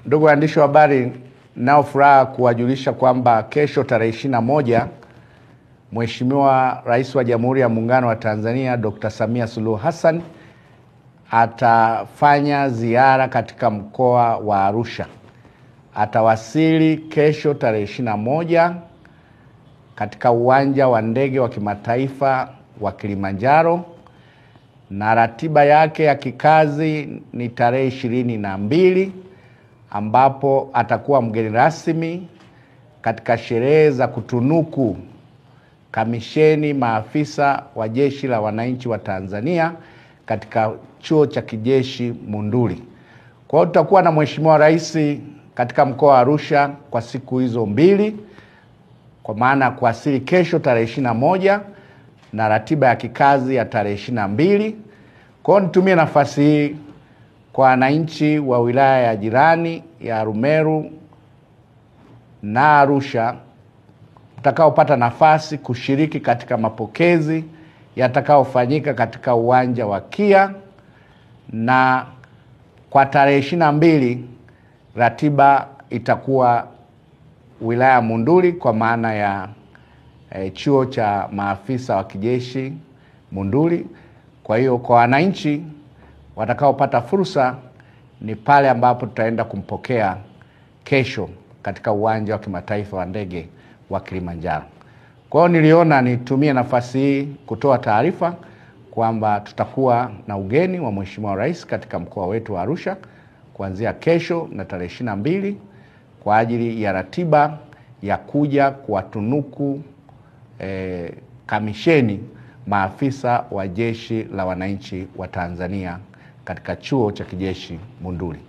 Ndugu waandishi wa habari, nao furaha kuwajulisha kwamba kesho tarehe 21 Mheshimiwa Rais wa Jamhuri ya Muungano wa Tanzania Dr. Samia Suluhu Hassan atafanya ziara katika mkoa wa Arusha. Atawasili kesho tarehe 21 katika uwanja wa ndege wa kimataifa wa Kilimanjaro, na ratiba yake ya kikazi ni tarehe 22 ambapo atakuwa mgeni rasmi katika sherehe za kutunuku kamisheni maafisa wa Jeshi la Wananchi wa Tanzania katika chuo cha kijeshi Monduli. Kwa hiyo tutakuwa na Mheshimiwa Rais katika mkoa wa Arusha kwa siku hizo mbili, kwa maana kuasili kesho tarehe 21 na ratiba ya kikazi ya tarehe 22. Kwa hiyo nitumie nafasi hii kwa wananchi wa wilaya ya jirani ya Rumeru na Arusha mtakaopata nafasi kushiriki katika mapokezi yatakaofanyika katika uwanja wa KIA, na kwa tarehe 22 ratiba itakuwa wilaya Monduli kwa maana ya chuo cha maafisa wa kijeshi Monduli. Kwa hiyo kwa wananchi watakaopata fursa ni pale ambapo tutaenda kumpokea kesho katika uwanja wa kimataifa wa ndege wa Kilimanjaro. Kwa hiyo niliona nitumie nafasi hii kutoa taarifa kwamba tutakuwa na ugeni wa Mheshimiwa Rais katika mkoa wetu wa Arusha kuanzia kesho na tarehe 22 kwa ajili ya ratiba ya kuja kuwatunuku kamisheni maafisa wa Jeshi la Wananchi wa Tanzania katika chuo cha kijeshi Monduli.